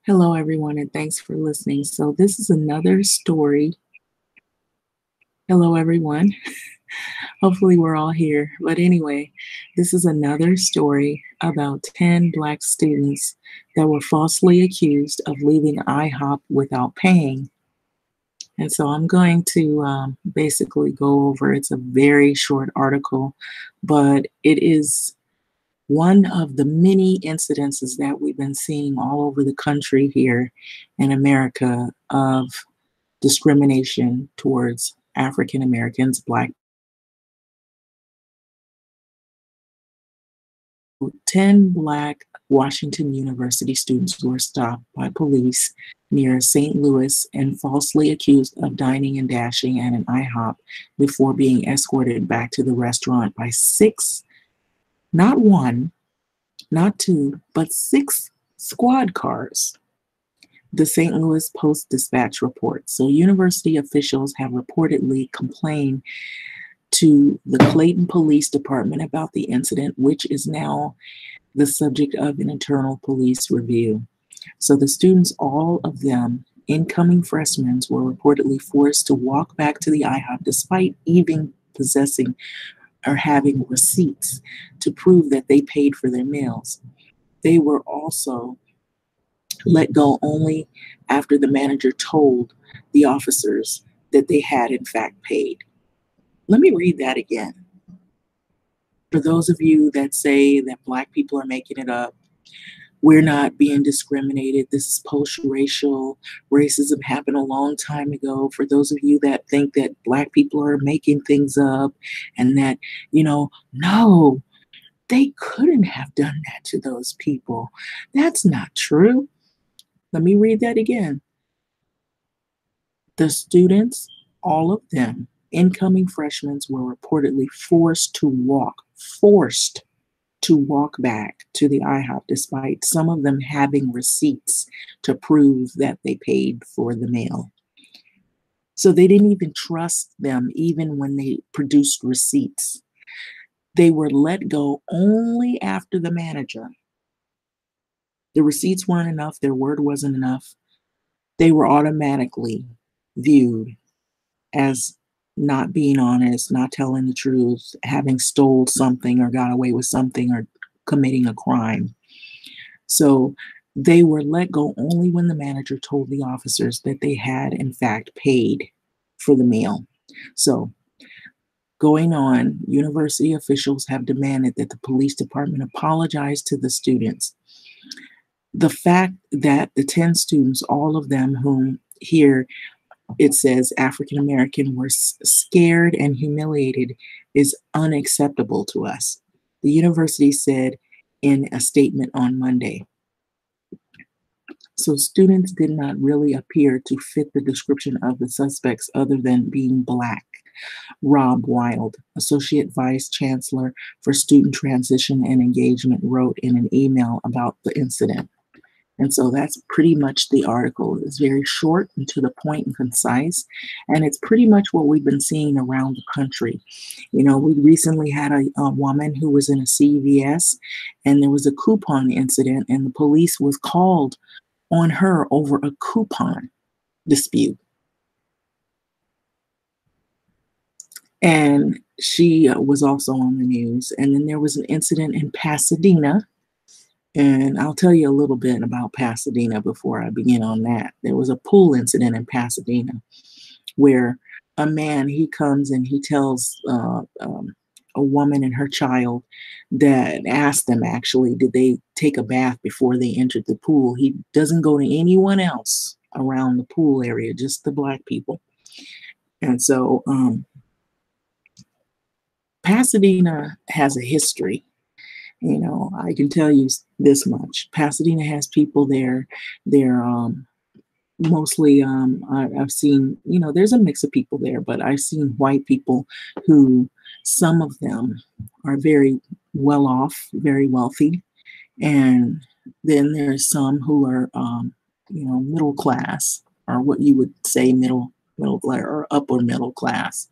Hello, everyone, and thanks for listening. So, this is another story. Hello, everyone. Hopefully, we're all here. But anyway, this is another story about 10 Black students that were falsely accused of leaving IHOP without paying. And so, I'm going to basically go over it's a very short article, but it is one of the many incidences that we've been seeing all over the country here in America of discrimination towards African Americans, Black. 10 Black Washington University students were stopped by police near St. Louis and falsely accused of dining and dashing at an IHOP before being escorted back to the restaurant by six, not one, not two, but six squad cars. The St. Louis Post-Dispatch reports. So university officials have reportedly complained to the Clayton Police Department about the incident, which is now the subject of an internal police review. So the students, all of them, incoming freshmen, were reportedly forced to walk back to the IHOP despite even possessing or having receipts to prove that they paid for their meals. They were also let go only after the manager told the officers that they had in fact paid. Let me read that again. For those of you that say that Black people are making it up, we're not being discriminated. This is post-racial. Racism happened a long time ago. For those of you that think that Black people are making things up and that, no, they couldn't have done that to those people. That's not true. Let me read that again. The students, all of them, incoming freshmen, were reportedly forced to walk back to the IHOP despite some of them having receipts to prove that they paid for the meal. So they didn't even trust them even when they produced receipts. They were let go only after the manager. The receipts weren't enough, their word wasn't enough. They were automatically viewed as not being honest, not telling the truth, having stole something or got away with something or committing a crime. So they were let go only when the manager told the officers that they had in fact paid for the meal. So going on, university officials have demanded that the police department apologize to the students. The fact that the 10 students, all of them whom here it says African American, were scared and humiliated is unacceptable to us, the university said in a statement on Monday. So students did not really appear to fit the description of the suspects other than being Black. Rob Wild, Associate Vice Chancellor for Student Transition and Engagement, wrote in an email about the incident. And so that's pretty much the article. It's very short and to the point and concise. And it's pretty much what we've been seeing around the country. We recently had a woman who was in a CVS and there was a coupon incident and the police was called on her over a coupon dispute. And she was also on the news. And then there was an incident in Pasadena. And I'll tell you a little bit about Pasadena before I begin on that. There was a pool incident in Pasadena where a man, he comes and he tells a woman and her child that asked them actually, did they take a bath before they entered the pool? He doesn't go to anyone else around the pool area, just the Black people. And so Pasadena has a history. I can tell you this much. Pasadena has people there. They're mostly, I've seen, there's a mix of people there, but I've seen white people who, some of them are very well off, very wealthy. And then there's some who are, middle class, or what you would say middle or upper middle class.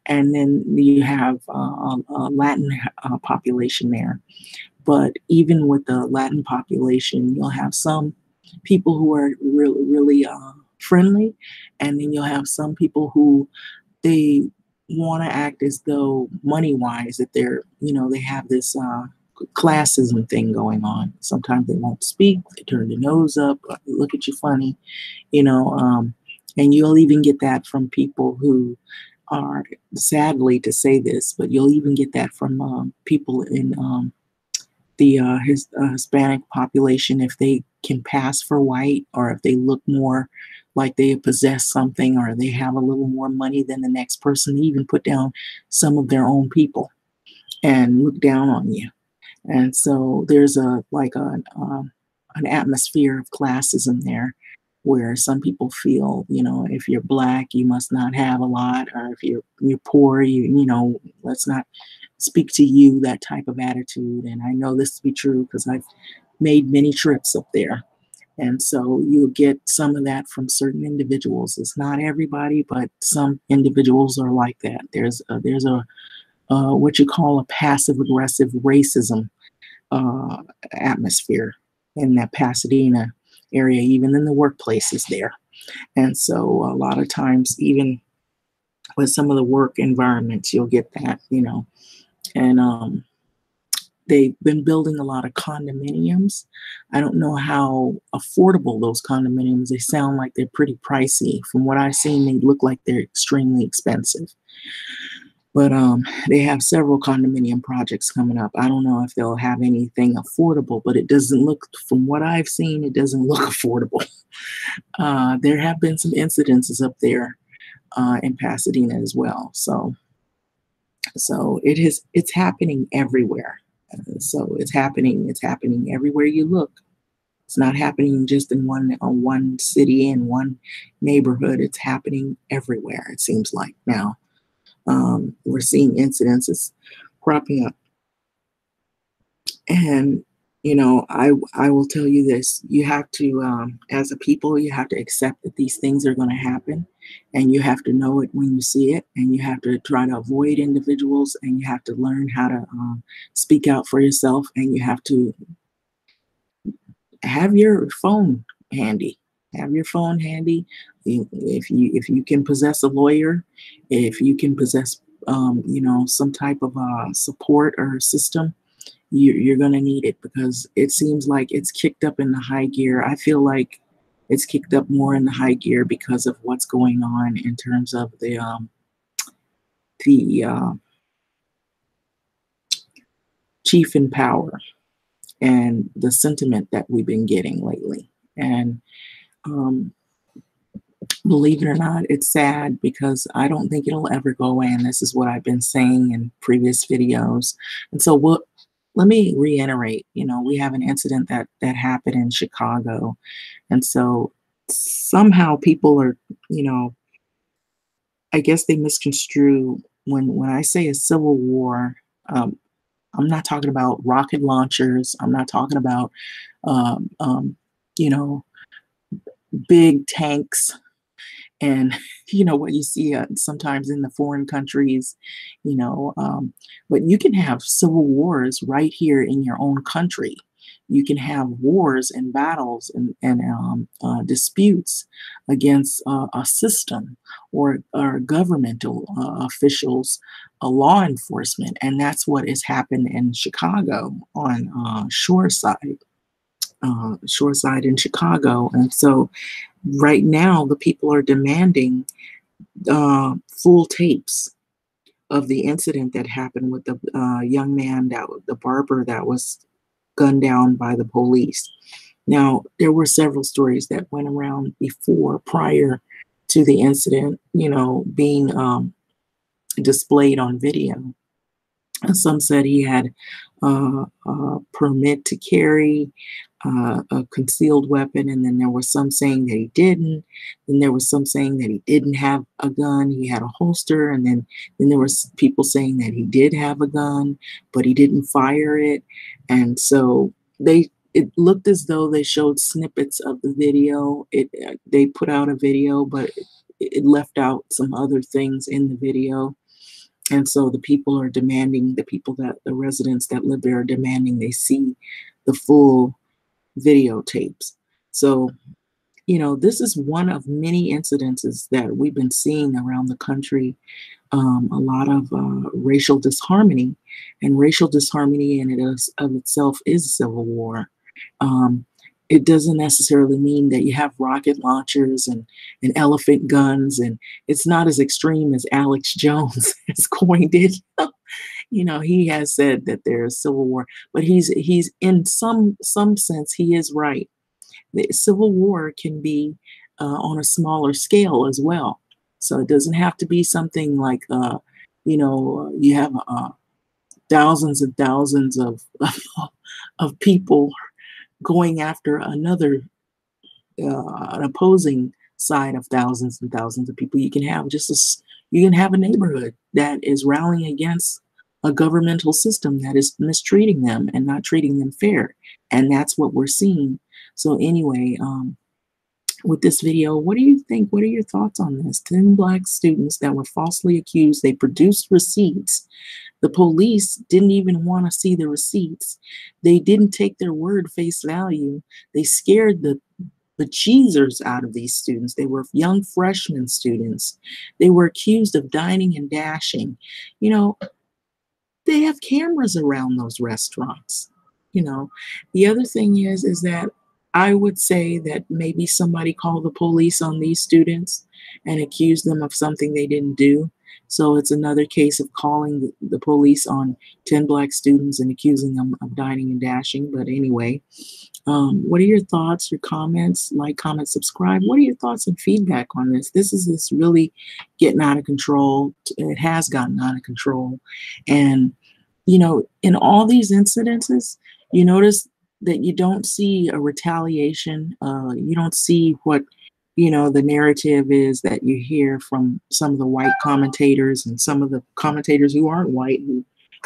And then you have a Latin population there. But even with the Latin population, you'll have some people who are really friendly, and then you'll have some people who they want to act as though money wise that they're, they have this classism thing going on. Sometimes they won't speak, they turn their nose up, look at you funny, you know, and you'll even get that from people who are, sadly to say this, but you'll even get that from people in the Hispanic population, if they can pass for white, or if they look more like they possess something, or they have a little more money than the next person, they even put down some of their own people and look down on you. And so there's an atmosphere of classism there, where some people feel, if you're black, you must not have a lot, or if you're poor, let's not speak to you, that type of attitude. And I know this to be true because I've made many trips up there. And so you'll get some of that from certain individuals. It's not everybody, but some individuals are like that. There's a what you call a passive aggressive racism uh, atmosphere in that Pasadena area, even in the workplaces there. And so a lot of times, even with some of the work environments, you'll get that, and they've been building a lot of condominiums. I don't know how affordable those condominiums. They sound like they're pretty pricey. From what I've seen, they look like they're extremely expensive. But they have several condominium projects coming up. I don't know if they'll have anything affordable, but it doesn't look, from what I've seen, it doesn't look affordable. There have been some incidences up there in Pasadena as well. So it's happening everywhere. So it's happening everywhere you look. It's not happening just in one city and one neighborhood. It's happening everywhere, it seems like now. We're seeing incidences cropping up. And, I will tell you this, you have to, as a people, you have to accept that these things are going to happen, and you have to know it when you see it, and you have to try to avoid individuals, and you have to learn how to speak out for yourself, and you have to have your phone handy. Have your phone handy. If you can possess a lawyer, if you can possess some type of support or system, you're going to need it, because it seems like it's kicked up in the high gear. I feel like it's kicked up more in the high gear because of what's going on in terms of the chief in power and the sentiment that we've been getting lately. And um, believe it or not, it's sad, because I don't think it'll ever go away. And this is what I've been saying in previous videos. And so let me reiterate, we have an incident that happened in Chicago. And so somehow people are, I guess they misconstrue when I say a civil war. I'm not talking about rocket launchers. I'm not talking about, um, um, you know, big tanks and what you see sometimes in the foreign countries, but you can have civil wars right here in your own country. You can have wars and battles and disputes against a system or governmental officials, law enforcement, and that's what has happened in Chicago on Shoreside in Chicago. And so right now, the people are demanding full tapes of the incident that happened with the young man, the barber that was gunned down by the police. Now, there were several stories that went around prior to the incident, being displayed on video. Some said he had a permit to carry a concealed weapon, and then there was some saying that he didn't. Then there was some saying that he didn't have a gun, he had a holster, and then there was people saying that he did have a gun, but he didn't fire it. And so it looked as though they showed snippets of the video. They put out a video, but it left out some other things in the video. And so the people are demanding, the residents that live there are demanding they see the full videotapes. So, this is one of many incidences that we've been seeing around the country. A lot of racial disharmony, and racial disharmony in it of itself is civil war. Um, it doesn't necessarily mean that you have rocket launchers and elephant guns, and it's not as extreme as Alex Jones has coined it. He has said that there's civil war, but he's in some sense he is right. The civil war can be on a smaller scale as well. So it doesn't have to be something like you have thousands and thousands of of people going after an opposing side of thousands and thousands of people. You can have a neighborhood that is rallying against a governmental system that is mistreating them and not treating them fair, and that's what we're seeing. So anyway, with this video, what do you think? What are your thoughts on this? 10 Black students that were falsely accused. They produced receipts. The police didn't even want to see the receipts. They didn't take their word face value. They scared the bejeezers out of these students. They were young freshman students. They were accused of dining and dashing. You know, they have cameras around those restaurants. The other thing is that I would say that maybe somebody called the police on these students and accused them of something they didn't do. So it's another case of calling the police on 10 Black students and accusing them of dining and dashing. But anyway, what are your thoughts, your comments? Like, comment, subscribe. What are your thoughts and feedback on this? This is really getting out of control. It has gotten out of control. And, in all these incidences, you notice that you don't see a retaliation. You don't see what, the narrative is that you hear from some of the white commentators and some of the commentators who aren't white,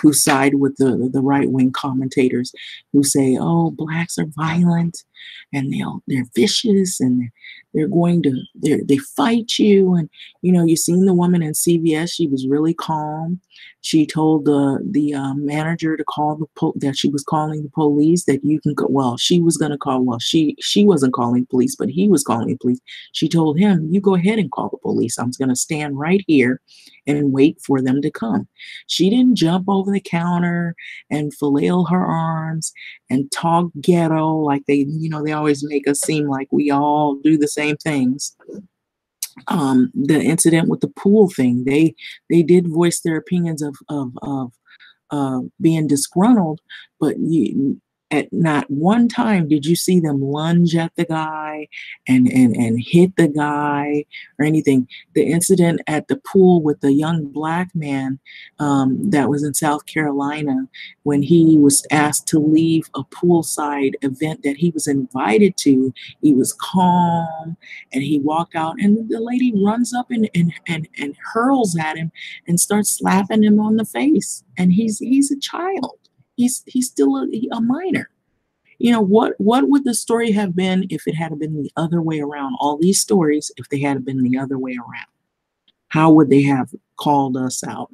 who side with the right-wing commentators who say, oh, Blacks are violent and they're vicious and they fight you. And you seen the woman in CVS. She was really calm. She told the manager to call that she was calling the police, that you can go. Well, she was going to call. Well, she wasn't calling police, but he was calling the police. She told him, you go ahead and call the police. I'm going to stand right here and wait for them to come. She didn't jump over the counter and flail her arms and talk ghetto like they always make us seem like we all do the same things. The incident with the pool thing, they did voice their opinions of being disgruntled, but at not one time did you see them lunge at the guy and hit the guy or anything. The incident at the pool with the young Black man that was in South Carolina, when he was asked to leave a poolside event that he was invited to, he was calm and he walked out, and the lady runs up and hurls at him and starts slapping him on the face. And he's a child. He's still a minor. What would the story have been if it had been the other way around? All these stories, if they had been the other way around, how would they have called us out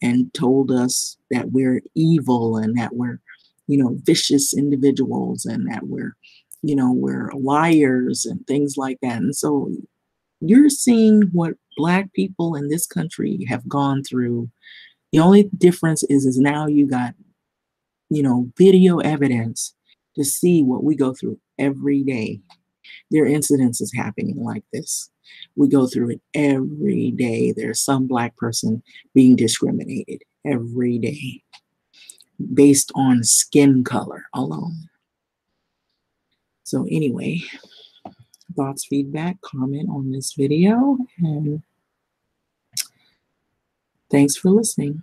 and told us that we're evil and that we're, vicious individuals and that we're liars and things like that? And so you're seeing what Black people in this country have gone through. The only difference is now you got, video evidence to see what we go through every day. There are incidences happening like this. We go through it every day. There's some Black person being discriminated every day based on skin color alone. So anyway, thoughts, feedback, comment on this video, and thanks for listening.